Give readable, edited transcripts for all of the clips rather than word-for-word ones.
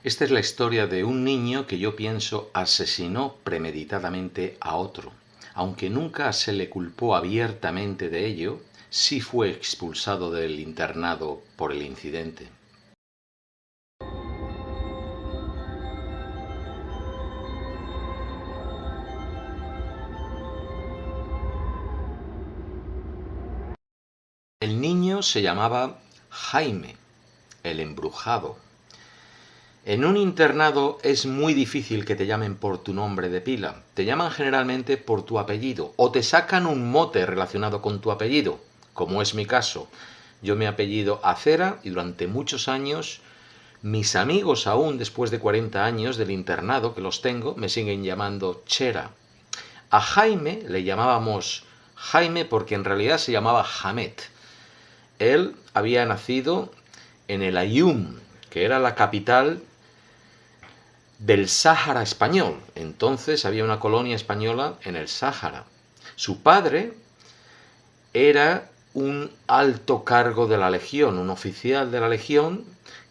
Esta es la historia de un niño que yo pienso asesinó premeditadamente a otro. Aunque nunca se le culpó abiertamente de ello, sí fue expulsado del internado por el incidente. El niño se llamaba Jaime, el embrujado. En un internado es muy difícil que te llamen por tu nombre de pila. Te llaman generalmente por tu apellido o te sacan un mote relacionado con tu apellido, como es mi caso. Yo me apellido Acera y durante muchos años mis amigos, aún después de 40 años del internado que los tengo, me siguen llamando Chera. A Jaime le llamábamos Jaime porque en realidad se llamaba Hamed. Él había nacido en el Aaiún, que era la capital del Sáhara español. Entonces había una colonia española en el Sáhara. Su padre era un alto cargo de la Legión, un oficial de la Legión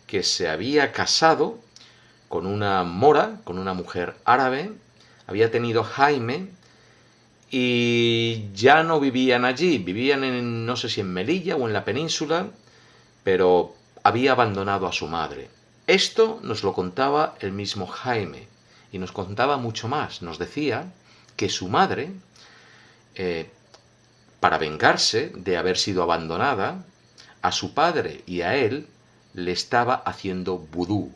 que se había casado con una mora, con una mujer árabe, había tenido Jaime y ya no vivían allí, vivían en, no sé si en Melilla o en la península, pero había abandonado a su madre. Esto nos lo contaba el mismo Jaime y nos contaba mucho más. Nos decía que su madre, para vengarse de haber sido abandonada, a su padre y a él le estaba haciendo vudú.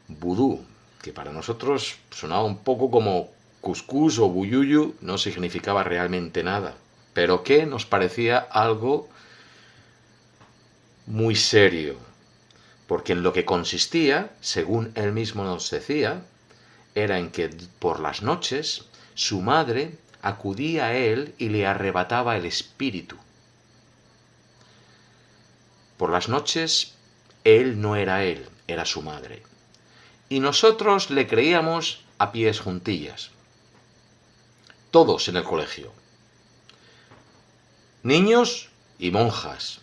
Vudú, que para nosotros sonaba un poco como cuscús o buyuyu, no significaba realmente nada, pero que nos parecía algo muy serio, porque en lo que consistía, según él mismo nos decía, era en que por las noches su madre acudía a él y le arrebataba el espíritu. Por las noches él no era él, era su madre. Y nosotros le creíamos a pies juntillas. Todos en el colegio. Niños y monjas.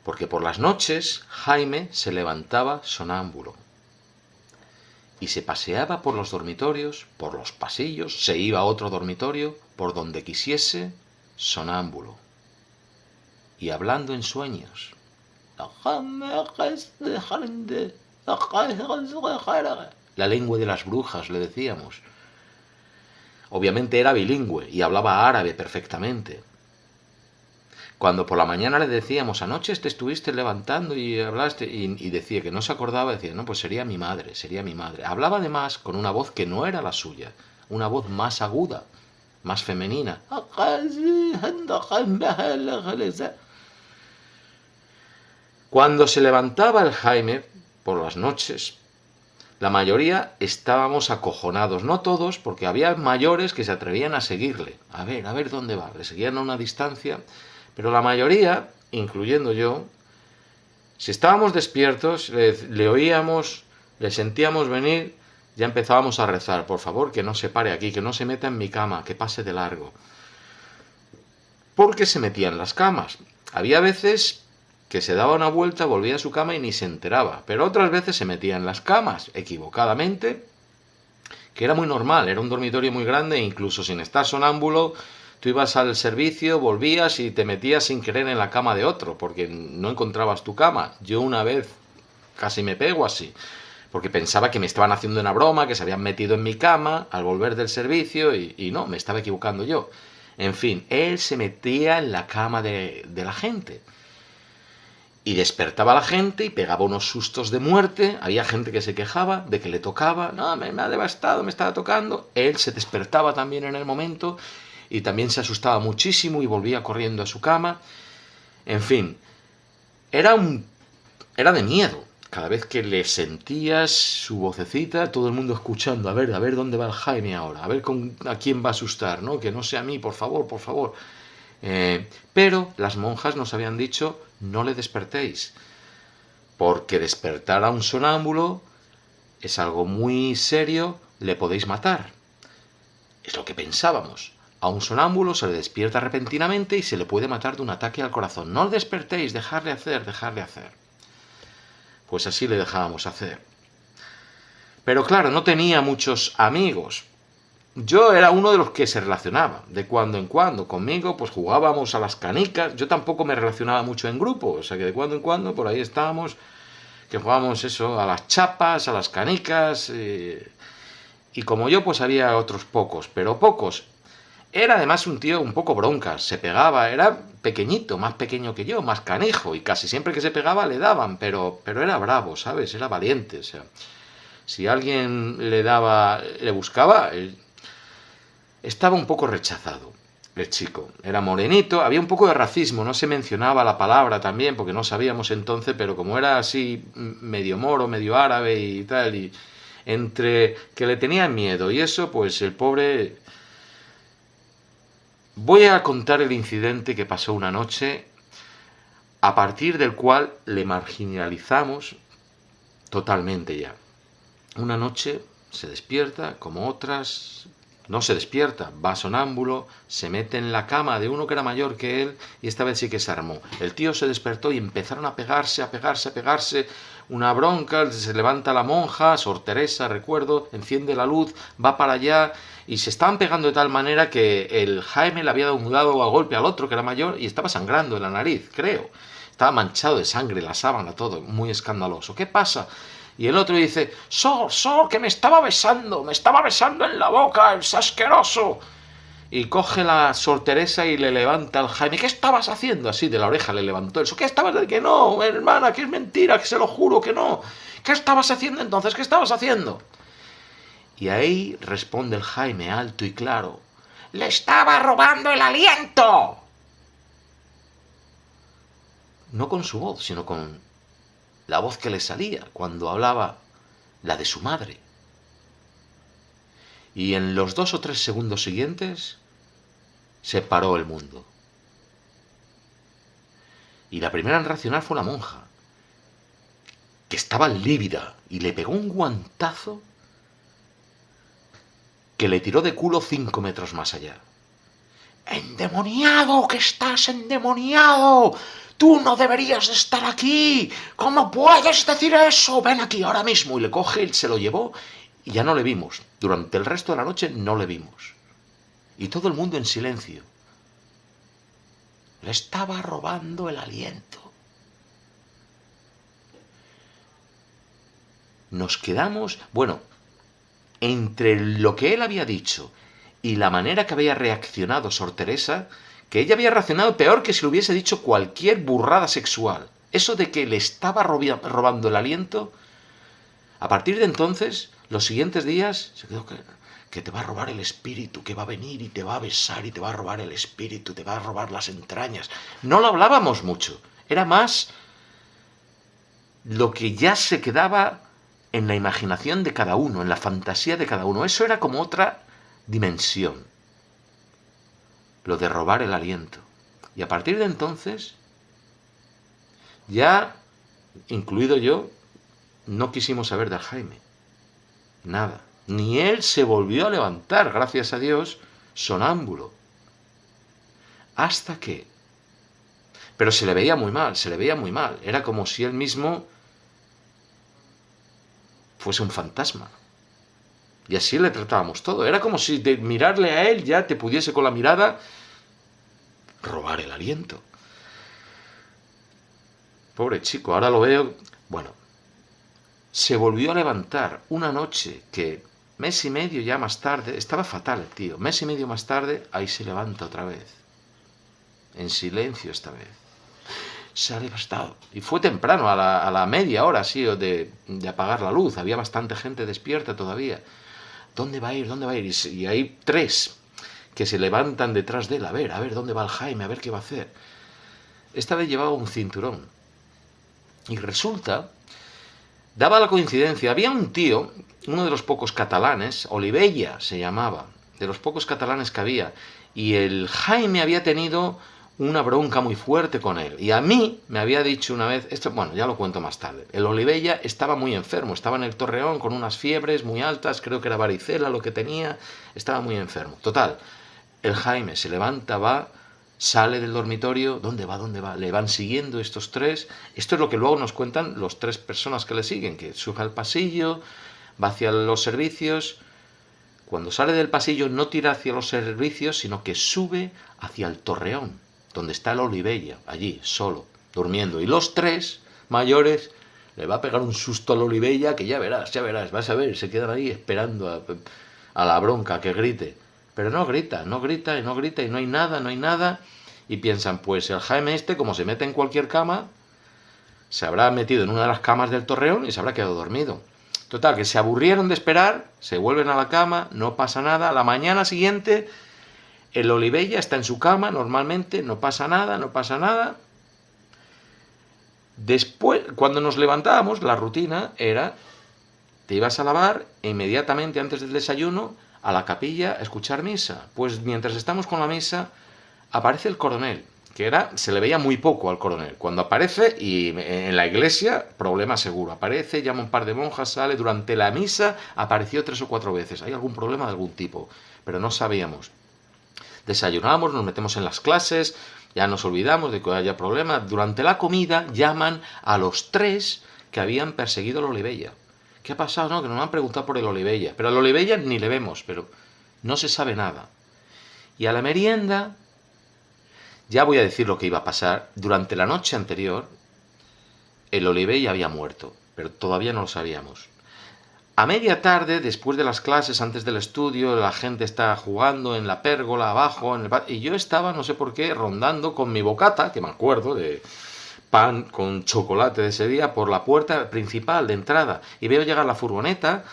Porque por las noches Jaime se levantaba sonámbulo. Y se paseaba por los dormitorios, por los pasillos, se iba a otro dormitorio, por donde quisiese, sonámbulo. Y hablando en sueños. La lengua de las brujas, le decíamos. Obviamente era bilingüe y hablaba árabe perfectamente. Cuando por la mañana le decíamos, anoche te estuviste levantando y hablaste, y decía que no se acordaba, decía, no, pues sería mi madre, sería mi madre. Hablaba además con una voz que no era la suya, una voz más aguda, más femenina. Cuando se levantaba el Jaime por las noches, la mayoría estábamos acojonados, no todos, porque había mayores que se atrevían a seguirle. A ver dónde va, le seguían a una distancia, pero la mayoría, incluyendo yo, si estábamos despiertos, le oíamos, le sentíamos venir, ya empezábamos a rezar, por favor, que no se pare aquí, que no se meta en mi cama, que pase de largo. Porque se metía en las camas. Había veces que se daba una vuelta, volvía a su cama y ni se enteraba, pero otras veces se metía en las camas, equivocadamente, que era muy normal, era un dormitorio muy grande e incluso sin estar sonámbulo, tú ibas al servicio, volvías y te metías sin querer en la cama de otro, porque no encontrabas tu cama. Yo una vez casi me pego así, porque pensaba que me estaban haciendo una broma, que se habían metido en mi cama al volver del servicio y no, me estaba equivocando yo. En fin, él se metía en la cama de la gente. Y despertaba a la gente y pegaba unos sustos de muerte. Había gente que se quejaba de que le tocaba. No, me ha devastado, me estaba tocando. Él se despertaba también en el momento y también se asustaba muchísimo y volvía corriendo a su cama. En fin, era de miedo. Cada vez que le sentías su vocecita, todo el mundo escuchando. A ver dónde va el Jaime ahora. A ver a quién va a asustar, ¿no? Que no sea a mí, por favor, por favor. Pero las monjas nos habían dicho, no le despertéis, porque despertar a un sonámbulo es algo muy serio, le podéis matar. Es lo que pensábamos. A un sonámbulo se le despierta repentinamente y se le puede matar de un ataque al corazón. No le despertéis, dejadle hacer. Pues así le dejábamos hacer. Pero claro, no tenía muchos amigos. Yo era uno de los que se relacionaba, de cuando en cuando. Conmigo, pues jugábamos a las canicas. Yo tampoco me relacionaba mucho en grupo, o sea que de cuando en cuando por ahí estábamos, que jugábamos eso, a las chapas, a las canicas. Y como yo, pues había otros pocos, pero pocos. Era además un tío un poco broncas, se pegaba, era pequeñito, más pequeño que yo, más canijo, y casi siempre que se pegaba le daban, pero era bravo, ¿sabes? Era valiente, o sea, si alguien le daba, le buscaba, estaba un poco rechazado el chico. Era morenito, había un poco de racismo, no se mencionaba la palabra también, porque no sabíamos entonces, pero como era así medio moro, medio árabe y tal, y entre que le tenían miedo y eso, pues el pobre... Voy a contar el incidente que pasó una noche, a partir del cual le marginalizamos totalmente ya. Una noche se despierta, como otras, no se despierta, va sonámbulo, se mete en la cama de uno que era mayor que él y esta vez sí que se armó. El tío se despertó y empezaron a pegarse, una bronca, se levanta la monja, Sor Teresa, recuerdo, enciende la luz, va para allá y se estaban pegando de tal manera que el Jaime le había dado a golpe al otro que era mayor y estaba sangrando en la nariz, creo. Estaba manchado de sangre, la sábana, todo, muy escandaloso. ¿Qué pasa? Y el otro dice, Sor, que me estaba besando en la boca, es asqueroso. Y coge la Sor Teresa y le levanta al Jaime. ¿Qué estabas haciendo? Así de la oreja le levantó eso. ¿Qué estabas haciendo? Que no, hermana, que es mentira, que se lo juro que no. ¿Qué estabas haciendo entonces? ¿Qué estabas haciendo? Y ahí responde el Jaime alto y claro. ¡Le estaba robando el aliento! No con su voz, sino con la voz que le salía cuando hablaba, la de su madre. Y en los 2 o 3 segundos siguientes se paró el mundo. Y la primera en reaccionar fue la monja, que estaba lívida y le pegó un guantazo que le tiró de culo 5 metros más allá. ¡Endemoniado, que estás endemoniado! ¡Tú no deberías de estar aquí! ¿Cómo puedes decir eso? Ven aquí ahora mismo. Y le coge, él se lo llevó y ya no le vimos. Durante el resto de la noche no le vimos. Y todo el mundo en silencio. Le estaba robando el aliento. Nos quedamos, bueno, entre lo que él había dicho y la manera que había reaccionado Sor Teresa, que ella había reaccionado peor que si le hubiese dicho cualquier burrada sexual. Eso de que le estaba robando el aliento, a partir de entonces, los siguientes días, se quedó que te va a robar el espíritu, que va a venir y te va a besar y te va a robar el espíritu, te va a robar las entrañas. No lo hablábamos mucho, era más lo que ya se quedaba en la imaginación de cada uno, en la fantasía de cada uno. Eso era como otra dimensión, lo de robar el aliento. Y a partir de entonces, ya, incluido yo, no quisimos saber del Jaime. Nada. Ni él se volvió a levantar, gracias a Dios, sonámbulo. Hasta que... Pero se le veía muy mal, se le veía muy mal. Era como si él mismo fuese un fantasma. Y así le tratábamos todo. Era como si de mirarle a él ya te pudiese con la mirada robar el aliento. Pobre chico, ahora lo veo... Bueno, se volvió a levantar una noche que mes y medio ya más tarde, estaba fatal el tío, mes y medio más tarde, ahí se levanta otra vez. En silencio esta vez. Se ha devastado. Y fue temprano, a la media hora, sí, de apagar la luz. Había bastante gente despierta todavía. ¿Dónde va a ir? ¿Dónde va a ir? Y hay 3 que se levantan detrás de él. A ver, ¿dónde va el Jaime? A ver qué va a hacer. Esta vez llevaba un cinturón. Y resulta, daba la coincidencia, había un tío, uno de los pocos catalanes, Olivella se llamaba, de los pocos catalanes que había, y el Jaime había tenido una bronca muy fuerte con él. Y a mí me había dicho una vez, esto, bueno, ya lo cuento más tarde, el Olivella estaba muy enfermo, estaba en el Torreón con unas fiebres muy altas, creo que era varicela lo que tenía, estaba muy enfermo. Total, el Jaime se levanta, va, sale del dormitorio, ¿dónde va? ¿Dónde va? Le van siguiendo estos 3, esto es lo que luego nos cuentan los 3 personas que le siguen, que sube al pasillo, va hacia los servicios. Cuando sale del pasillo no tira hacia los servicios, sino que sube hacia el torreón, donde está el Olivella, allí, solo, durmiendo. Y los tres mayores le va a pegar un susto al Olivella que ya verás, vas a ver, se quedan ahí esperando a la bronca, que grite. Pero no grita, y no hay nada. Y piensan, pues el Jaime como se mete en cualquier cama, se habrá metido en una de las camas del torreón y se habrá quedado dormido. Total, que se aburrieron de esperar, se vuelven a la cama, no pasa nada. A la mañana siguiente, el Olivella está en su cama, normalmente, no pasa nada. Después, cuando nos levantábamos, la rutina era, te ibas a lavar e inmediatamente antes del desayuno, a la capilla a escuchar misa. Pues mientras estamos con la misa, aparece el coronel, se le veía muy poco al coronel. Cuando aparece, y en la iglesia, problema seguro. Aparece, llama un par de monjas, sale. Durante la misa apareció 3 o 4 veces. Hay algún problema de algún tipo, pero no sabíamos. Desayunamos, nos metemos en las clases, ya nos olvidamos de que haya problema. Durante la comida llaman a los 3 que habían perseguido al Olivella. ¿Qué ha pasado? No, que nos han preguntado por el Olivella. Pero al Olivella ni le vemos, pero no se sabe nada. Y a la merienda, ya voy a decir lo que iba a pasar. Durante la noche anterior, el Olivella había muerto, pero todavía no lo sabíamos. A media tarde, después de las clases, antes del estudio, la gente está jugando en la pérgola, abajo, y yo estaba, no sé por qué, rondando con mi bocata, que me acuerdo de pan con chocolate de ese día, por la puerta principal de entrada, y veo llegar la furgoneta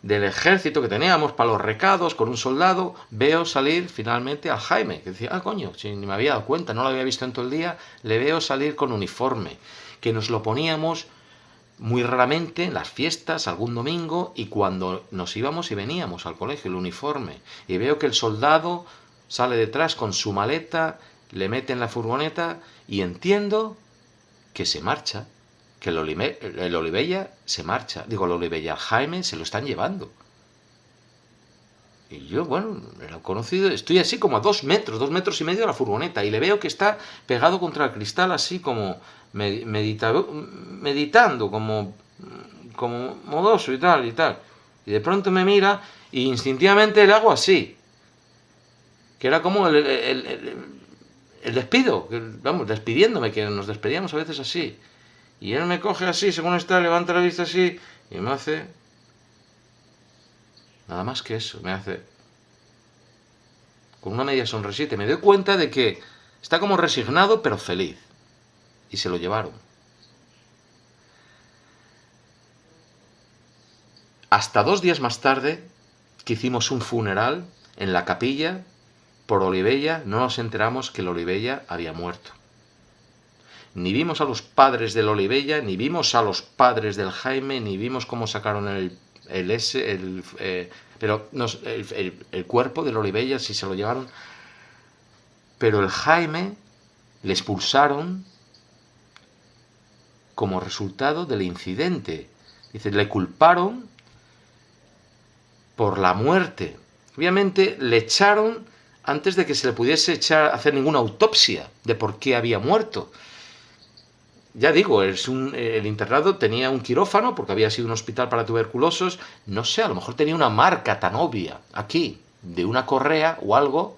del ejército que teníamos para los recados, con un soldado. Veo salir finalmente al Jaime, que decía, coño, si ni me había dado cuenta, no lo había visto en todo el día. Le veo salir con uniforme, que nos lo poníamos muy raramente en las fiestas, algún domingo, y cuando nos íbamos y veníamos al colegio, el uniforme. Y veo que el soldado sale detrás con su maleta, le mete en la furgoneta, y entiendo que se marcha, que el Olivella se marcha. Digo, el Olivella, al Jaime se lo están llevando. Y yo, bueno, era conocido, estoy así como a 2 metros y medio de la furgoneta, y le veo que está pegado contra el cristal, así como meditando, como modoso y tal. Y de pronto me mira, y instintivamente le hago así, que era como el despido, vamos, despidiéndome, que nos despedíamos a veces así. Y él me coge así, según está, levanta la vista así, y me hace nada más que eso, me hace con una media sonrisita. Me doy cuenta de que está como resignado, pero feliz. Y se lo llevaron. Hasta 2 días más tarde, que hicimos un funeral en la capilla por Olivella, no nos enteramos que el Olivella había muerto. Ni vimos a los padres del Olivella, ni vimos a los padres del Jaime, ni vimos cómo sacaron el cuerpo del Olivella, si se lo llevaron. Pero el Jaime le expulsaron como resultado del incidente. Dice, le culparon por la muerte. Obviamente le echaron antes de que se le pudiese hacer ninguna autopsia de por qué había muerto. Ya digo, el internado tenía un quirófano porque había sido un hospital para tuberculosos. No sé, a lo mejor tenía una marca tan obvia aquí, de una correa o algo.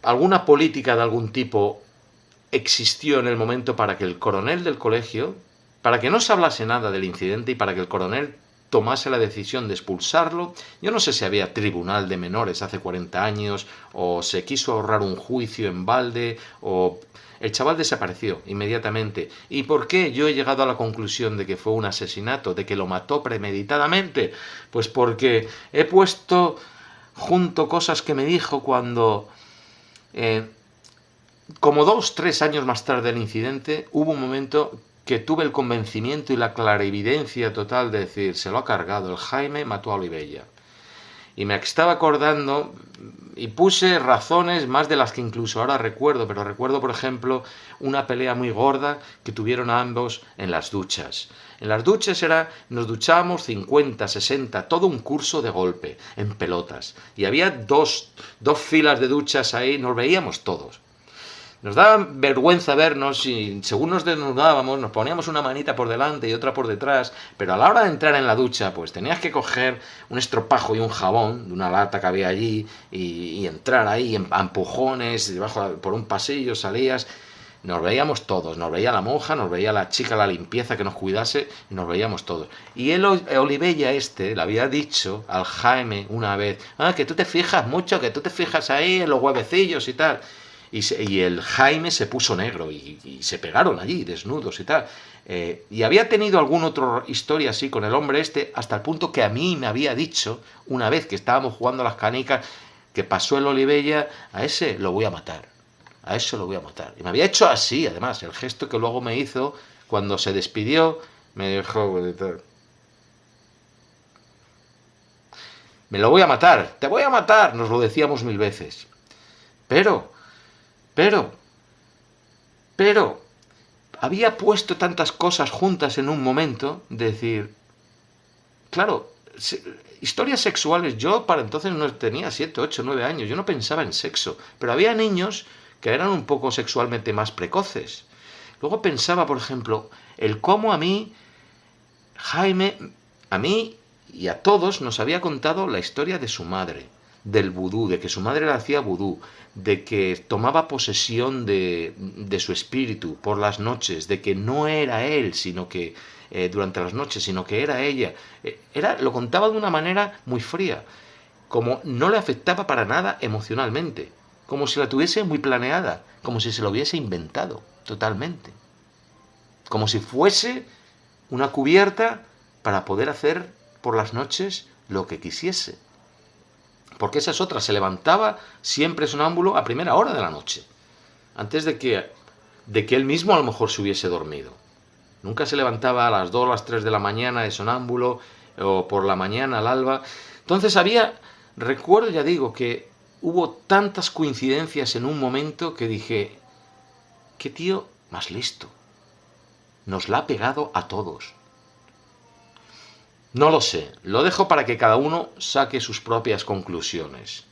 Alguna política de algún tipo existió en el momento para que el coronel del colegio, para que no se hablase nada del incidente y para que el coronel tomase la decisión de expulsarlo. Yo no sé si había tribunal de menores hace 40 años, o se quiso ahorrar un juicio en balde, o el chaval desapareció inmediatamente. ¿Y por qué yo he llegado a la conclusión de que fue un asesinato, de que lo mató premeditadamente? Pues porque he puesto junto cosas que me dijo cuando, como 2-3 años más tarde del incidente, hubo un momento que tuve el convencimiento y la clarividencia total de decir, se lo ha cargado, el Jaime mató a Olivella. Y me estaba acordando y puse razones más de las que incluso ahora recuerdo, pero recuerdo, por ejemplo, una pelea muy gorda que tuvieron ambos en las duchas. En las duchas nos duchábamos 50, 60, todo un curso de golpe, en pelotas. Y había dos filas de duchas ahí, nos veíamos todos. Nos daba vergüenza vernos y según nos desnudábamos nos poníamos una manita por delante y otra por detrás, pero a la hora de entrar en la ducha pues tenías que coger un estropajo y un jabón de una lata que había allí y entrar ahí a empujones, por un pasillo salías. Nos veíamos todos, nos veía la monja, nos veía la chica, la limpieza que nos cuidase, y nos veíamos todos. Y el Olivella le había dicho al Jaime una vez, que tú te fijas mucho, que tú te fijas ahí en los huevecillos y tal. Y el Jaime se puso negro y se pegaron allí, desnudos y tal. Y había tenido alguna otra historia así con el hombre hasta el punto que a mí me había dicho, una vez que estábamos jugando a las canicas, que pasó el Olivella, a ese lo voy a matar. A eso lo voy a matar. Y me había hecho así, además, el gesto que luego me hizo cuando se despidió, me dijo, me lo voy a matar, te voy a matar, nos lo decíamos 1000 veces. Pero, había puesto tantas cosas juntas en un momento, de decir, claro, historias sexuales, yo para entonces no tenía 7, 8, 9 años, yo no pensaba en sexo, pero había niños que eran un poco sexualmente más precoces. Luego pensaba, por ejemplo, el cómo a mí, Jaime, a mí y a todos nos había contado la historia de su madre, del vudú, de que su madre le hacía vudú, de que tomaba posesión de su espíritu por las noches, de que no era él, sino que durante las noches, sino que era ella. Lo contaba de una manera muy fría, como no le afectaba para nada emocionalmente, como si la tuviese muy planeada, como si se lo hubiese inventado totalmente, como si fuese una cubierta para poder hacer por las noches lo que quisiese. Porque esa es otra, se levantaba siempre sonámbulo a primera hora de la noche, antes de que él mismo a lo mejor se hubiese dormido. Nunca se levantaba a las 2, las 3 de la mañana de sonámbulo, o por la mañana al alba. Entonces recuerdo, ya digo, que hubo tantas coincidencias en un momento que dije, qué tío más listo, nos la ha pegado a todos. No lo sé, lo dejo para que cada uno saque sus propias conclusiones.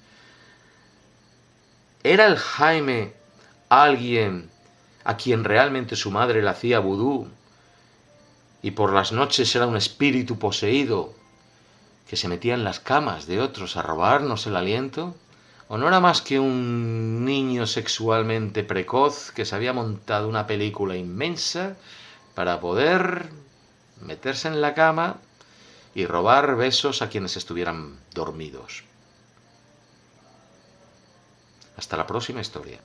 ¿Era el Jaime alguien a quien realmente su madre le hacía vudú y por las noches era un espíritu poseído que se metía en las camas de otros a robarnos el aliento? ¿O no era más que un niño sexualmente precoz que se había montado una película inmensa para poder meterse en la cama y robar besos a quienes estuvieran dormidos? Hasta la próxima historia.